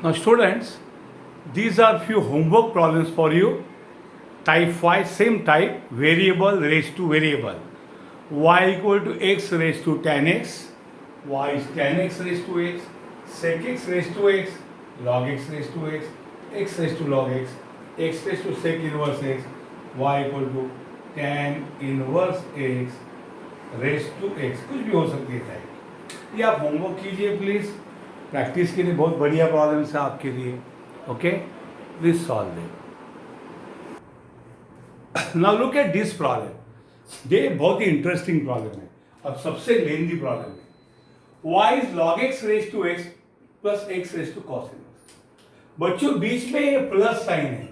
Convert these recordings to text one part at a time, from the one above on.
Now students, these are few homework problems for you. Type 5, same type, variable raised to variable. Y equal to x raised to 10x, y is 10x raised to x, sec x raised to x, log x raised to x raised to log x raised to sec inverse x, y equal to tan inverse x raised to x. कुछ भी हो सकती है type. ये आप homework कीजिए please. Practice के लिए बहुत बढ़िया प्रॉब्लम्स है आपके लिए. Okay, please solve them. Now look at this problem. ये बहुत ही इंटरेस्टिंग प्रॉब्लम है. अब सबसे लेंदी प्रॉब्लम है. y is log x raise to x plus x raise to cos inverse. बच्चों बीच में ये प्लस साइन है.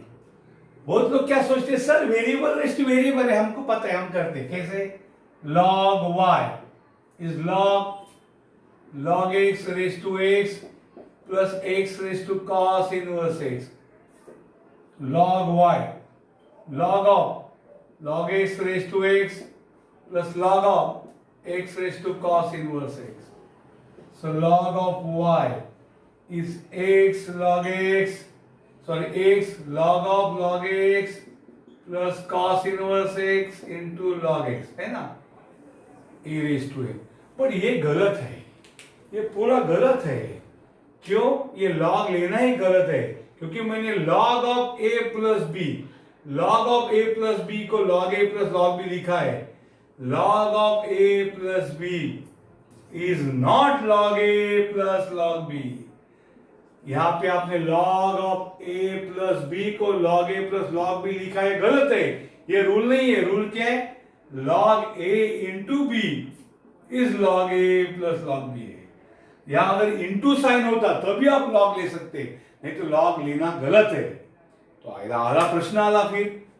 बहुत लोग क्या सोचते हैं, sir variable raise to variable है, हमको पता है, हम करते हैं कैसे. log y is log x raise to x plus x raise to cos inverse x. log y log x raised to x plus log of x raised to cos inverse x. So log of y is x log x log of log x plus cos inverse x into log x, है ना, e raised to x. पर ये गलत है, ये पूरा गलत है. क्यों? ये log लेना ही गलत है, क्योंकि मैंने log of a plus b को log a plus log b लिखा है. log of a plus b is not log a plus log b. यहां पे आपने log of a plus b को log a plus log b लिखा है, गलत है. ये रूल नहीं है. रूल क्या है? log a into b is log a plus log b है. यहां अगर इंटू साइन होता तभी आप log ले सकते, नहीं तो log लेना गलत है. तो आधा प्रश्न आला.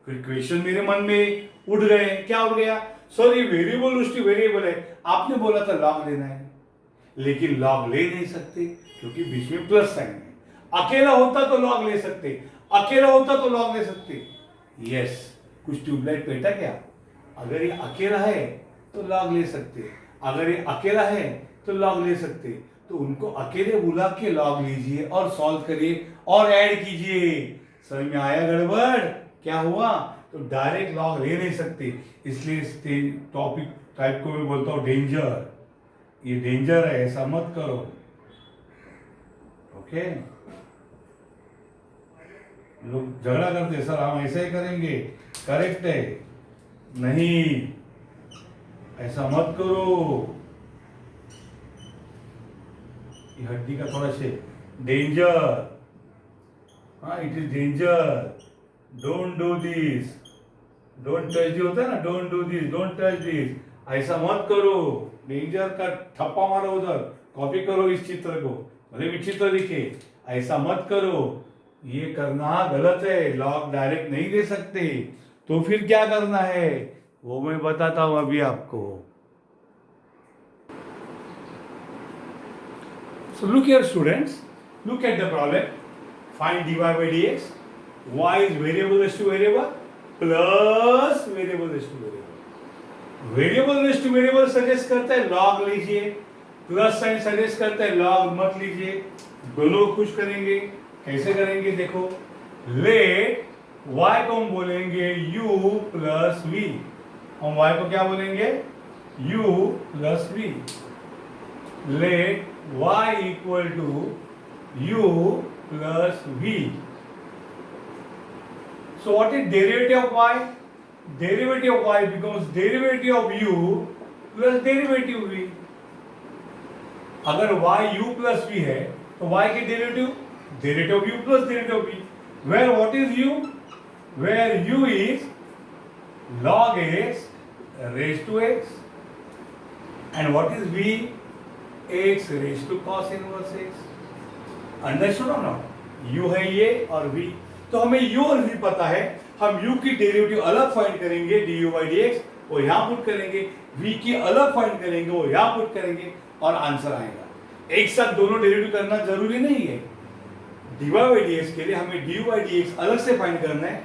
फिर क्वेश्चन मेरे मन में उठ गए. क्या उठ गया? सर ये वेरिएबल उसकी वेरिएबल है, आपने बोला था लॉग लेना है, लेकिन लॉग ले नहीं सकते क्योंकि बीच में प्लस साइन है. अकेला होता तो लॉग ले सकते, अकेला होता तो लॉग ले सकते. यस, कुछ ट्यूबलाइट पेटा क्या? अगर ये अकेला है तो लॉग ले सकते, अगर ये अकेला है तो लॉग ले सकते. तो उनको अकेले बुला के लॉग लीजिए और सॉल्व करिए और ऐड कीजिए. समझ में आया गड़बड़ क्या हुआ? तो डायरेक्ट लॉग ले नहीं सकते, इसलिए इस टॉपिक टाइप को मैं बोलता हूं डेंजर. ये डेंजर है, ऐसा मत करो. ओके, लोग झगड़ा करते, सर हम ऐसे ही करेंगे, करेक्ट है. नहीं, ऐसा मत करो. ये हड्डी का थोड़ा से डेंजर. हाँ, it is danger. Don't do this, don't touch this होता है ना, don't do this, don't touch this. ऐसा मत करो. डेंजर का ठप्पा मारो उधर, कॉपी करो इस चित्र को, भले विचित्र दिखे. ऐसा मत करो, ये करना गलत है. लॉग डायरेक्ट नहीं दे सकते. तो फिर क्या करना है वो मैं बताता हूं अभी आपको. So look here students, look at the problem. Find dy by dx. Y is variable raised to variable plus variable raised to variable. Variable raised to variable suggest करता है log लीजिए, प्लस साइन सजेस्ट करता है log मत लीजिए. दोनों खुश करेंगे. कैसे करेंगे देखो. लेट y को हम बोलेंगे u प्लस v. हम y को क्या बोलेंगे? u plus v. Let y equal to u plus v. So what is derivative of y? Derivative of y becomes derivative of u plus derivative v. अगर y u plus v है तो y के derivative of u plus derivative of v. Where what is u? Where u is log x raised to x, and what is v? x raised to cos inverse x. Understood और not? u है ये और v. तो हमें u और v पता है, हम u की डेरिवेटिव अलग फाइंड करेंगे du by dx, वो यहां पुट करेंगे. v की अलग फाइंड करेंगे, वो यहां पुट करेंगे और आंसर आएगा. एक साथ दोनों डेरिवेटिव करना जरूरी नहीं है. dy by dx के लिए हमें du by dx अलग से फाइंड करना है,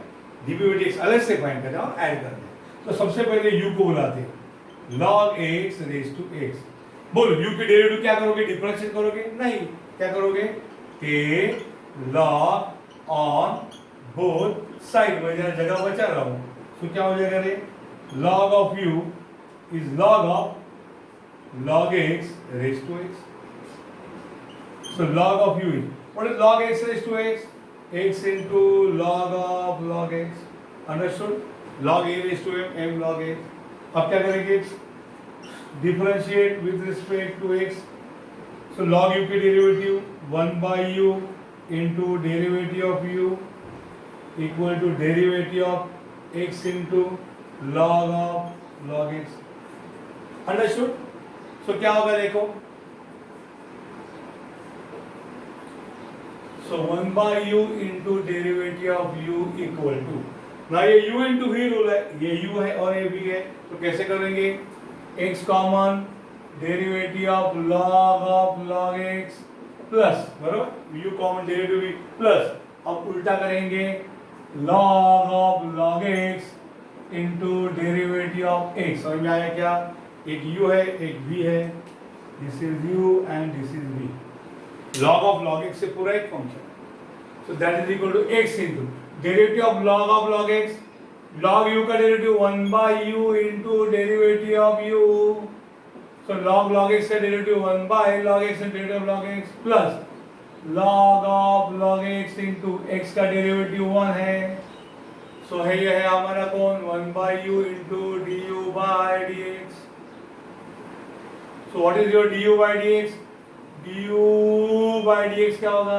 dv by dx अलग से फाइंड करना है और ऐड करना है. तो सबसे पहले u को बुलाते हैं. log x raised to x. बोलो u की डेरिवेटिव क्या करोगे? डिफरेंशिएट करोगे? नहीं. क्या करोगे? log on both साइड में जरा जगह बचा रहा हूं तो क्या हो जाएगा रे log of u is log of log x raised to x. So log of u is what is log x raised to x? X into log of log x. Understood? Log a raised to m log x. अब क्या करेंगे differentiate with respect to x. So log u की derivative 1 by u into derivative of u equal to derivative of x into log of log x. Understood? So क्या होगा देखो So 1 by u into derivative of u equal to ना ये u into v rule है ये u है और ये v है तो कैसे करेंगे x common derivative of log x plus बराबर u common derivative v plus अब उल्टा करेंगे log x into derivative of x समझ में आया क्या एक u है एक v है this is u and this is v log of log x से पूरा एक function so that is equal to x into derivative of log x log u का derivative 1 by u into derivative of u so log x का derivative 1 by log x into derivative of log x plus log of log x into x का derivative 1 है so है यह है हमारा कौन 1 by u into du by dx so what is your du by dx du by dx क्या होगा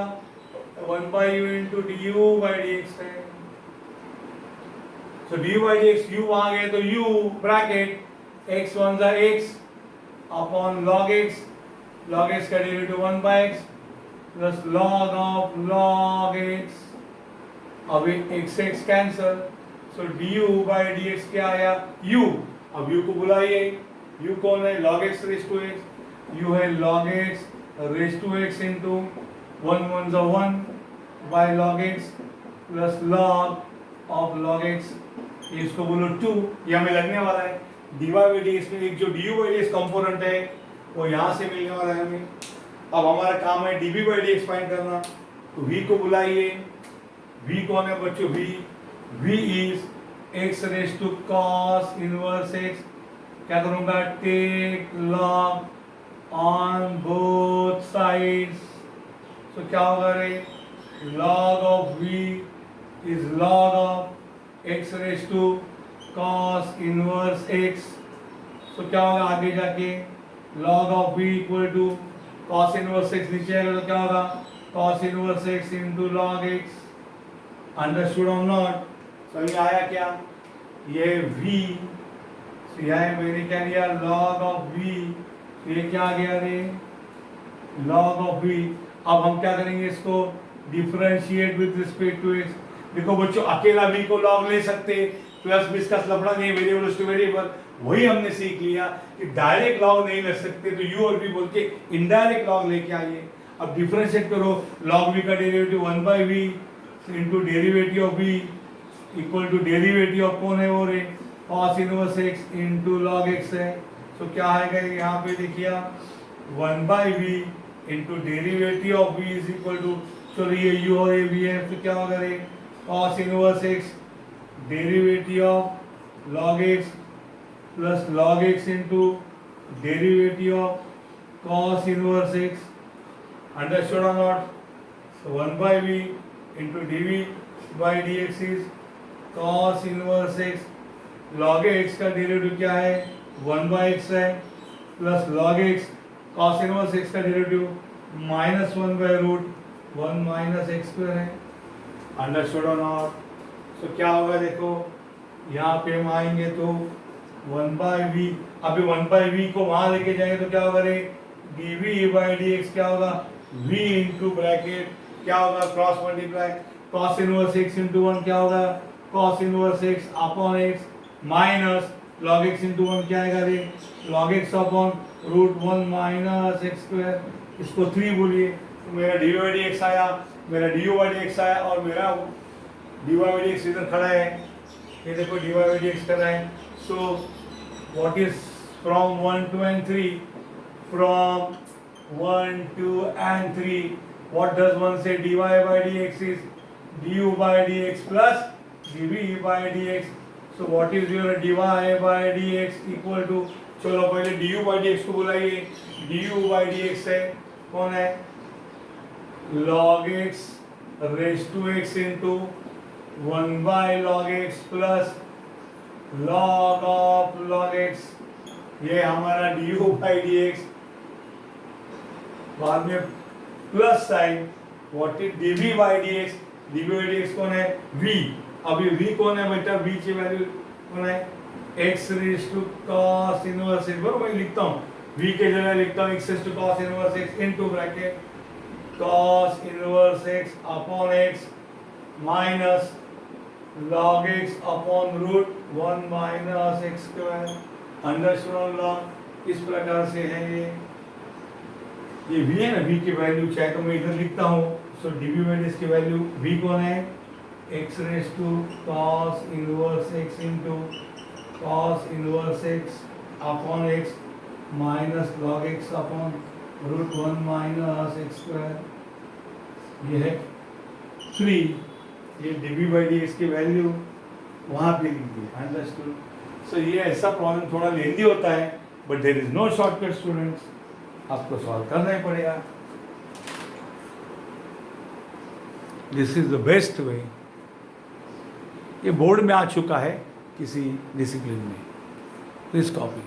1 by u into du by dx है so du by dx u वहां गए तो u ब्रैकेट x 1 जा x अपॉन log x का derivative 1 by x plus log of log x अब x cancel so du by dx क्या आया u अब u को बुलाइए u कौन है log x raise to x u है log x raise to x into 1 1 जा 1 by log x plus log of log x इसको बोलो 2 ये हमें लगने वाला है dy by dx में एक जो du by dx कंपोनेंट है वो यहाँ से मिलने वाला है हमें अब हमारा काम है dv by dx फाइंड करना तो v को बुलाइए v कौन है बच्चों v is x raised to cos inverse x क्या करूंगा take log on both sides so क्या होगा रे log of v is log of x raised to cos inverse x so क्या होगा आगे जाके log of v equal to cos inverse x नीचे आएगा तो क्या होगा cos inverse x into log x understood or not समझ आया क्या ये v तो यह मैंने क्या लिया log of v तो ये क्या आ गया रे log of v अब हम क्या करेंगे इसको differentiate with respect to x देखो बच्चों अकेला v को log ले सकते प्लस भी इसका लफड़ा नहीं वेरिएबल टू वेरिएबल वही हमने सीख लिया कि डायरेक्ट log नहीं ले सकते तो u और v बोल के इनडायरेक्ट log लेके आइए अब डिफरेंशिएट करो log v का derivative 1 by v into derivative of v equal to derivative of कौन है वो रे cos inverse x into log x है तो क्या आएगा यहाँ पे देखिए 1 by v into derivative of v is equal to चलो ये u और ये v है तो क्या होगा रे cos inverse x derivative of log x plus log x into derivative of cos inverse x understood और not so 1 by v into dv by dx is cos inverse x log x का derivative क्या है 1 by x है plus log x cos inverse x का derivative minus 1 by root 1 minus x square है understood और not so क्या होगा देखो यहाँ पे हम आएंगे तो 1 by v अभी 1 by v को वहां लेके जाएंगे तो क्या होगा रे dv by dx क्या होगा v इंटू ब्रैकेट क्या होगा cross multiply cos inverse x into 1 क्या होगा cos inverse x upon x minus log x into 1 क्या आएगा रे log x upon root 1 minus x square इसको 3 बोलिए तो मेरा dy by dx आया मेरा du by dx आया और मेरा dy by dx इधर खड़ा है ये देखो dy by dx कर रहा है so what is from 1 2 and 3 from 1 2 and 3 what does one say? dy by dx is du by dx plus dv by dx. So what is your dy by dx equal to, चलो पहले du by dx को बुलाइए. du by dx है कौन है? log x raised to x into 1 by log x plus log of log x. ये हमारा du by dx, बाद में plus sign what is dv by dx. dv by dx कौन है? v. अभी v कौन है बेटा? v की वैल्यू कौन है? x raised to cos inverse x. बराबर मैं लिखता हूँ v के जगह लिखता हूँ x raised to cos inverse x into bracket cos inverse x upon x minus log x upon root 1 minus x square understood log. इस प्रकार से है ये v है ना, v की वैल्यू चाहे तो मैं इधर लिखता हूँ. सो dv by dx की वैल्यू v कौन है? x raised to cos inverse x into cos inverse x upon x minus log x upon root 1 minus x square. ये है 3. ये dv by dx की वैल्यू वहाँ पे लिख दी. अंडरस्टूड. सो ये ऐसा प्रॉब्लम थोड़ा लेंदी होता है, but there is no shortcut students. आपको सॉल्व करना ही पड़ेगा. This is the best way. ये बोर्ड में आ चुका है किसी डिसिप्लिन में. Please copy.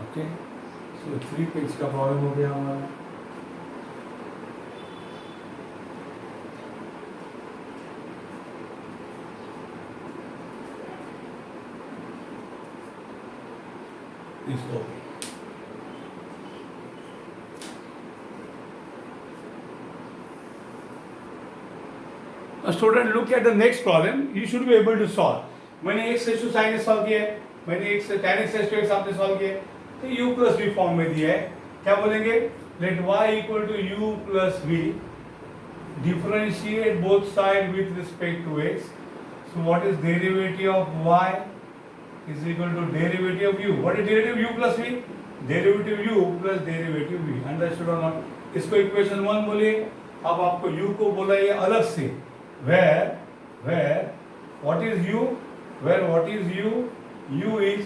Okay, so 3 page का प्रॉब्लम हो गया हमारा. Please copy. Student, look at the next problem. You should be able to solve. मैंने x raised to sin x solve किया है, मैंने x tan x raised to x आपने solve किया है, तो u plus v फॉर्म में दिया है. क्या बोलेंगे? Let y equal to u plus v. Differentiate both sides with respect to x. So what is derivative of y is equal to derivative of u. What is derivative of u plus v? Derivative u plus derivative v. Understood or not? इसको equation 1 बोलिए. अब आपको u को बोला ये अलग से. Where what is u? Where what is u? u is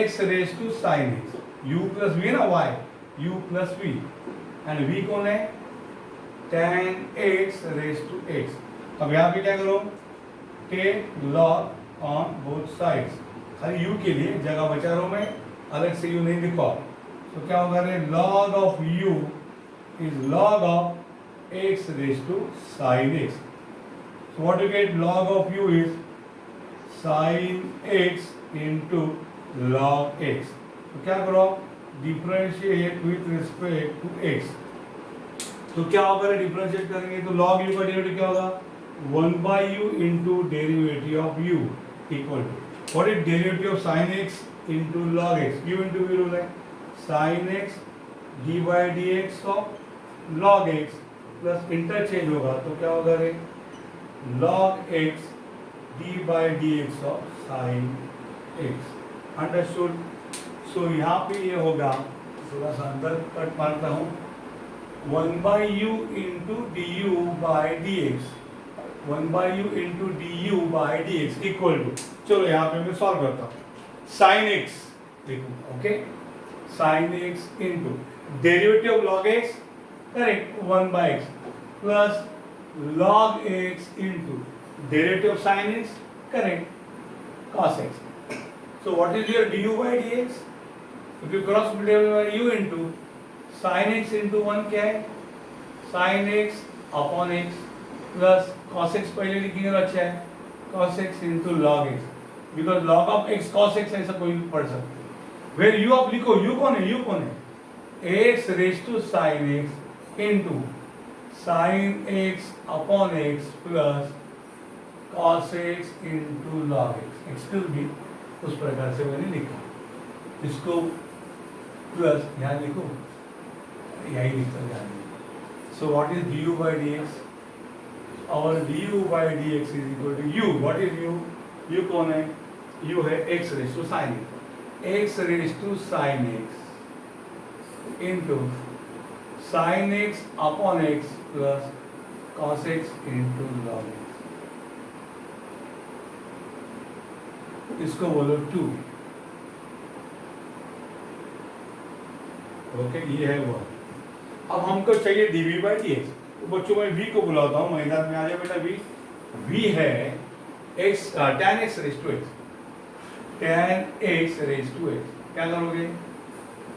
x raised to sin x. u plus v ना y. u plus v. and v कौन है? tan x raised to x. अब यहाँ पे क्या करो? take log on both sides. खाली u के लिए जगह बचा रहा हूँ मैं, अलग से u नहीं लिखा. तो क्या होगा रे? log of u is log of x raised to sin x. So what you get? Log of u is sin x into log x. तो क्या करो? Differentiate with respect to x. तो क्या होगा? डिफरेंशिएट करेंगे तो log u का derivative क्या होगा? 1 by u into derivative of u equal to what is derivative of sin x into log x? u into v rule है. sin x d by dx of log x plus interchange होगा तो क्या होगा रे? log x d by dx of sin x. Understood. So यहाँ पे ये होगा, थोड़ा सा अंदर कट मारता हूँ. 1 by u into du by dx. 1 by u into du by dx equal to, चलो यहाँ पे मैं सॉल्व करता हूँ. sin x देखो, okay, sin x into derivative of log x, correct, 1 by x plus log x into derivative of sin x, correct, cos x. So what is your du by dx? If you cross multiply u into sin x into 1 क्या है? sin x upon x plus cos x पहले लिखेंगे तो अच्छा है, cos x into log x. Because log of x cos x ऐसा कोई भी पढ़ सकते हैं. Where u आप लिखो, u कौन है? u कौन है? x raised to sin x into sin x upon x plus cos x into log x. Excuse me, उस प्रकार से मैंने लिखा. इसको प्लस यहाँ लिखो, यही लिखता ध्यान. So what is du by dx? Our du by dx is equal to u. What is u? u कौन है? u है x raised to sin x. x raised to sin x into sin x upon x plus cos x into log x. इसको बोलो 2. Okay, ये है वो. अब हमको चाहिए dv by dx. तो बच्चों मैं v को बुलाता हूँ, मैदान में आ जाए बेटा. v है x tan x raised to x. tan x raised to x. क्या करोगे?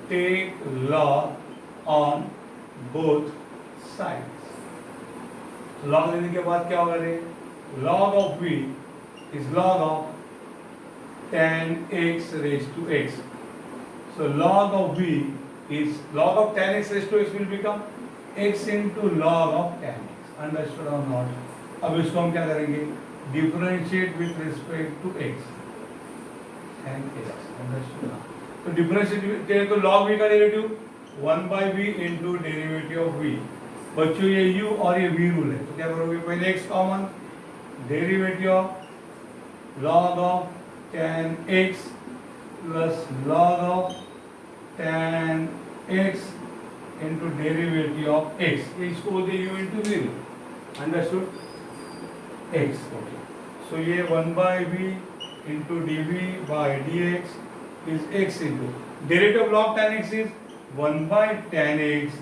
Take log on both sides. log लेने के बाद क्या होगा रे? log of v is log of tan x raised to x. So log of v is log of tan x raised to x will become x into log of tan x. Understood or not? अब इसको हम क्या करेंगे? Differentiate with respect to x and x. Understood? तो differentiate तो log v का derivative 1 by v into derivative of v. बच्चों ये u और ये v रूल है, तो क्या करोगे? पहले x common, derivative of log of tan x plus log of tan x into derivative of x. इसको बोलते हैं u into 0. Understood? x. Okay. So ये 1 by v into dv by dx is x into derivative of log tan x is 1 by tan x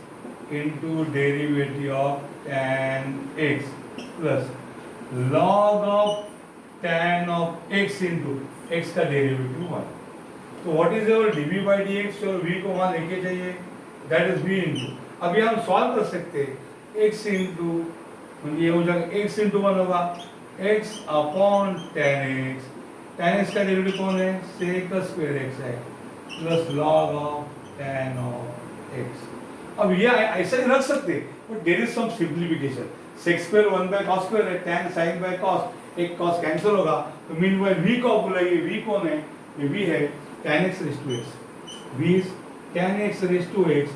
into derivative of tan x plus log of tan of x into x का derivative 1. तो what is your dv by dx? और v को वहां लेके जाइए, that is v into. अभी हम solve कर सकते हैं x into, ये हो जाएगा x into 1 होगा x अपॉन tan x. tan x का डेरिवेटिव कौन है? sec स्क्वायर x है plus log of tan of x. अब ये ऐसा ही रख सकते हैं, but there is some simplification. sec square 1 by cos square है, tan sin बाय cos, एक cos कैंसिल होगा. तो मीनवाइल v को बुलाइए, v कौन है? ये v है tan x raised to x. v is tan x raised to x,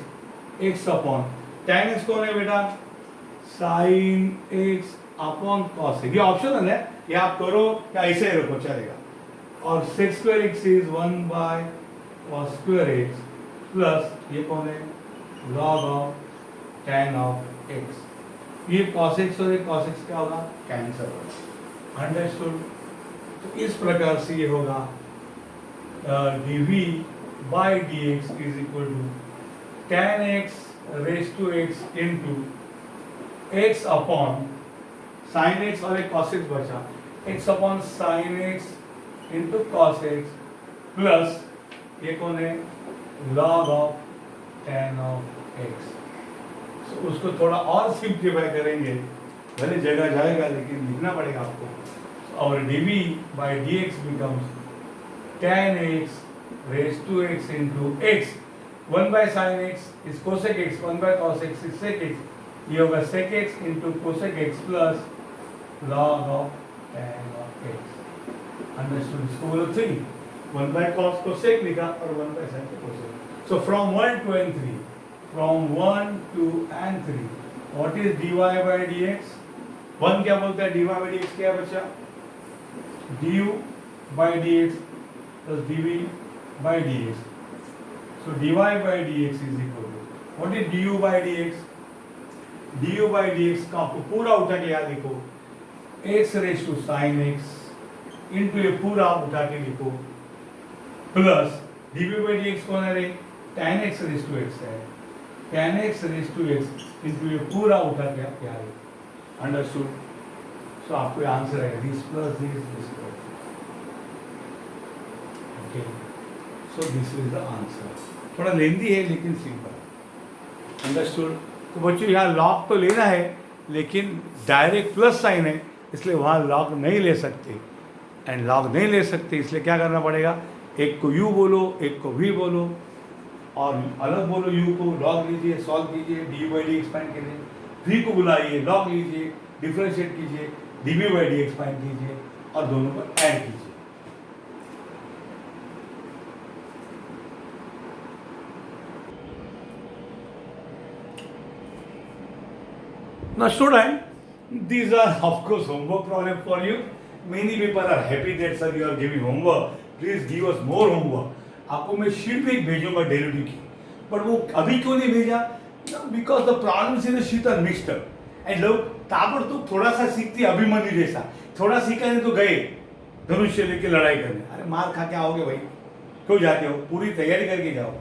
x अपॉन tan x कौन है बेटा? sin x upon cos x. ये ऑप्शनल है, ये आप करो या ऐसे ही रखो चलेगा. और sec square x is 1 by cos square x plus ये कौन है? log of tan of x. ये cos x और ये cos x क्या होगा? कैंसिल होगा. अंडरस्टूड? तो इस प्रकार से ये होगा dv by dx is equal to tan x raised to x into x upon sin x और एक cos x बचा, x upon sin x into cos x plus ये कौन है? log of tan of x. so, उसको थोड़ा और simplify करेंगे, भले जगह जाएगा लेकिन लिखना पड़ेगा आपको. और dv by dx becomes tan x raised to x into x. 1 by sin x is cosec x, 1 by cos x is sec x. ये होगा sec x into cosec x plus log of tan of x. Understood? इसको बोलो 3. 1 by cos को sec लिखा और 1 by sin को cosec. So from 1 to and 3, from 1 to and 3, what is dy by dx? 1 क्या बोलता है? dy by dx क्या बचा? du by dx plus dv by dx. So dy by dx is equal to, what is du by dx? du by dx का आपको पूरा उठा के याद लिखो, x raised to sin x into ये पूरा उठा के लिखो प्लस dv by dx कौन है रे? tan x raised to x है, tan x raised to x into ये पूरा उठा के आप याद लिखो. अंडरस्टूड? सो आपको आंसर है this plus this this plus. Okay, so this is the answer. थोड़ा लेंदी है लेकिन सिंपल. अंडरस्टूड? तो बच्चों यहाँ लॉग तो लेना है लेकिन डायरेक्ट प्लस साइन है, इसलिए वहाँ लॉग नहीं ले सकते. एंड लॉग नहीं ले सकते इसलिए क्या करना पड़ेगा? एक को u बोलो, एक को v बोलो, और अलग बोलो u को, लॉग लीजिए, सॉल्व कीजिए, डी बाई डी एक्सपांड कीजिए, v को बुलाइए, लॉग लीजिए, डिफरेंशिएट कीजिए, dv बाई डी एक्सपांड कीजिए और दोनों को ऐड कीजिए. Now student, these are of course homework problem for you. Many people are happy that sir you are giving homework. Please give us more homework. आपको मैं sheet भी भेजूंगा derivative की, पर वो अभी क्यों नहीं भेजा? Because the problems in the sheet are mixed up and लोग ताबड़तोब थोड़ा सा सीखती अभिमन्यु जैसा, थोड़ा सीखा नहीं तो गए धनुष्य लेके लड़ाई करने। अरे मार खा के आओगे भाई, क्यों जाते हो? पूरी तैयारी करके जाओ।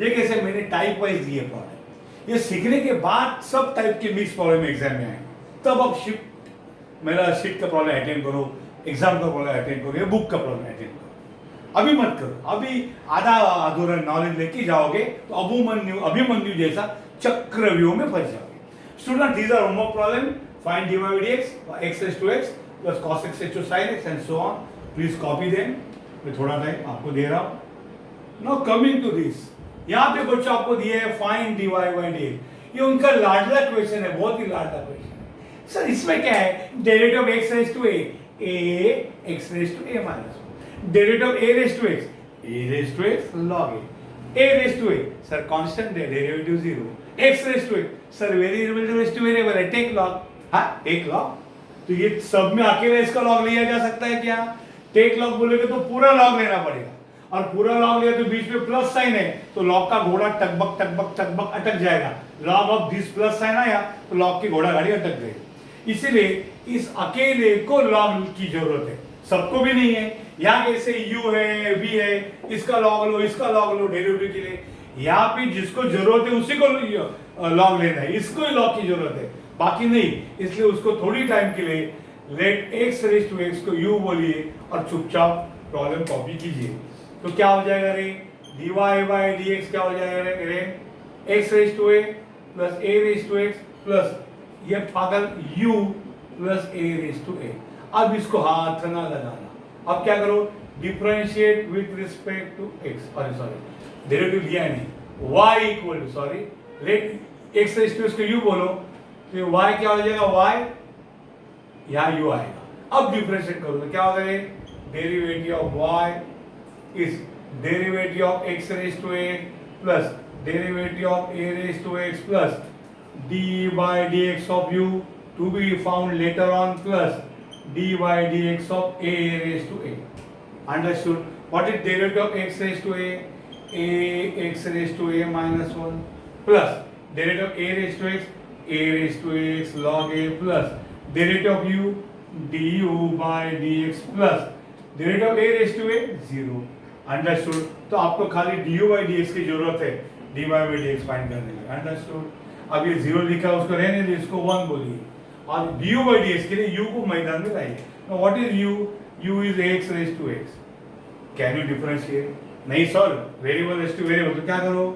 ये कैसे मैंने टाइप वाइज दिए प्रॉब्लम, ये सीखने के बाद सब टाइप के मिक्स प्रॉब्लम एग्जाम में आएंगे, तब अब शिफ्ट मेरा शीट का प्रॉब्लम अटेंड करो, एग्जाम का प्रॉब्लम अटेंड करो, या बुक का प्रॉब्लम अटेंड करो। अभी मत करो, अभी आधा अधूरा नॉलेज लेके जाओगे तो अभिमन्यु जैसा चक्रव्यूह में फंस जाओगे। Student, these are homework problem, find dy by dx, x raised to x plus cos x raised to sin x and so on. Please copy them. मैं थोड़ा टाइम आपको दे रहा हूँ। Now coming to this, यहाँ पे बच्चों आपको दिया है फाइंड dy by dx। ये उनका लाडला क्वेश्चन है, बहुत ही लाडला क्वेश्चन है। सर इसमें क्या है? Derivative of x raised to a x raised to a minus 1, derivative of a raised to x, a raised to x log a raised to a, sir constant है, derivative 0, x raised to a, sir variable raised to variable है, take log. हाँ take log, तो ये सब में अकेले इसका log लिया जा सकता है क्या? टेक लॉग बोलेगे तो पूरा लॉग लेना पड़ेगा, और पूरा लॉग लिया तो बीच में प्लस साइन है, तो लॉग का घोड़ा टकबक टकबक टकबक अटक जाएगा। Log of this plus sign आया तो लॉग की घोड़ा गाड़ी अटक गई। इसीलिए इस अकेले को लॉग की जरूरत है, सबको भी नहीं है। यहाँ कैसे u है v है, इसका लॉग लो, इसका लॉग लो डेरिवेटिव के लिए। यहाँ पे जिसको जरूरत है उसी को लॉग लेना है, इसको ही लॉग की जरूरत है, बाकी नहीं। इसलिए उसको थोड़ी टाइम के लिए let x raise to x को u बोलिए और चुपचाप प्रॉब्लम कॉपी कीजिए। तो क्या हो जाएगा रे? dy by dx क्या हो जाएगा रे? x raise to a plus a raise to x plus ये पागल u plus a raise to a। अब इसको हाथ ना लगाना, अब क्या करो? Differentiate with respect to x, sorry derivative लिया नहीं, y equal to, sorry let x raise to को u बोलो, तो y क्या हो जाएगा? y यहाँ u आएगा। अब डिफरेंशिएट करो तो क्या होगा? Derivative of y is derivative of x raise to a plus derivative of a raise to x plus d by dx of u to be found later on plus d by dx of a raised to a. Understood? What is derivative of x raised to a? X raised to a minus 1 plus derivative of a raised to x, a raised to x log a plus derivative of u du by dx plus derivative of a raised to a 0. Understood? तो आपको खाली du by dx की जरूरत है dy by dx find करने में। Understood? अब ये 0 लिखा है उसको रहने दे, इसको 1 बोलिए, और du by dx के लिए u को मैदान में लाइए। Now what is u? u is x raised to x. Can you differentiate? नहीं sir, variable raise to variable, तो क्या करो?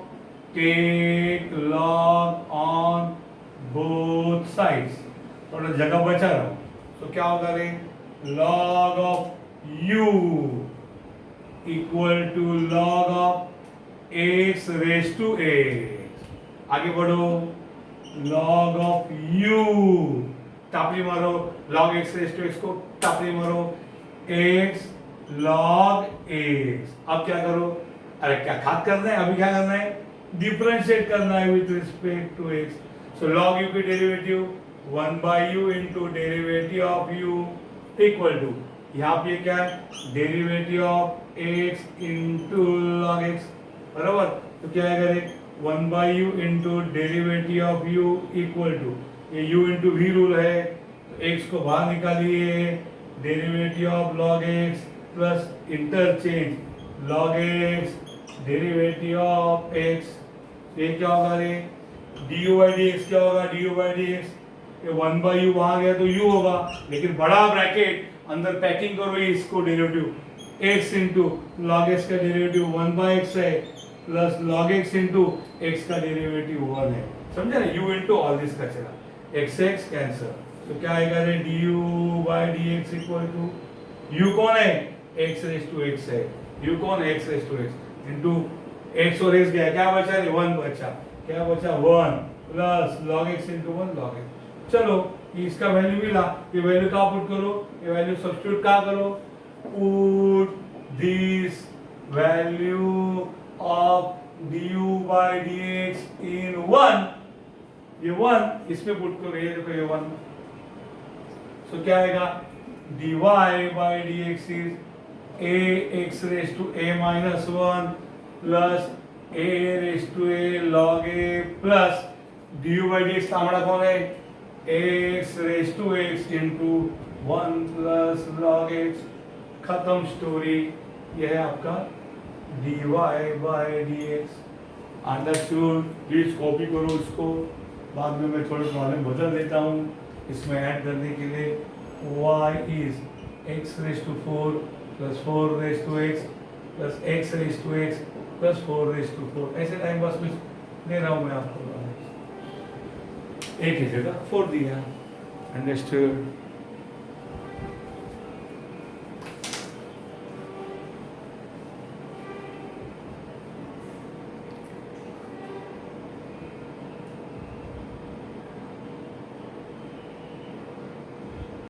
Take log on both sides, थोड़ा जगह बचा रहा, तो क्या होगा रे? Log of u equal to log of x raise to x। आगे बढ़ो, लॉग ऑफ u, टापली मारो, log x raise to x को टापली मारो, x log x। अब क्या करो? अरे क्या खाद करना है? अभी क्या करना है? डिफरेंशिएट करना है with respect to x। So log u की derivative 1 by u into derivative of u equal to, यहाँ पे क्या है? Derivative of x into log x, बराबर। तो क्या आएगा रे? 1 by u into derivative of u equal to, ये u इनटू v रूल है, तो x को बाहर निकालिए, derivative of log x plus interchange log x derivative of x, ये क्या होगा रे? du by dx क्या होगा? du by dx, ये 1 by u वहां गया तो u होगा, लेकिन बड़ा ब्रैकेट अंदर पैकिंग करो इसको, derivative x into log x का डेरिवेटिव 1 by x है plus log x into x का डेरिवेटिव 1 है, समझे ना? u इनटू ऑल दिस का चला, x कैंसिल, तो क्या आएगा रे? du by dx equal to, u कौन है? x रेज टू x है, u कौन है? x raise to x into x और x गया, क्या बचा रे? 1 बचा, क्या बचा? 1 plus log x into 1 log x। चलो इसका वैल्यू मिला, ये वैल्यू कहाँ पुट करो? ये वैल्यू सब्स्टिट्यूट कहाँ करो? Put this value of du by dx in 1, ये 1 इसमें पुट करो, ये देखो ये 1, सो क्या आएगा? dy by dx is a x raise to a minus one plus a raise to a log a plus d u by d x का हमारा कौन है x raise to x into one plus log x. खत्म story. यह है आपका dy by d x. Understood. Please copy करो इसको, बाद में मैं थोड़े प्रॉब्लम बदल देता हूँ इसमें ऐड करने के लिए। y इज x raise to four plus four raise to x plus x raise to x plus four raise to four. ऐसे टाइम बस में दे रहा हूँ मैं आपको, एक ही जगह फोर दिया। अंडरस्टूड।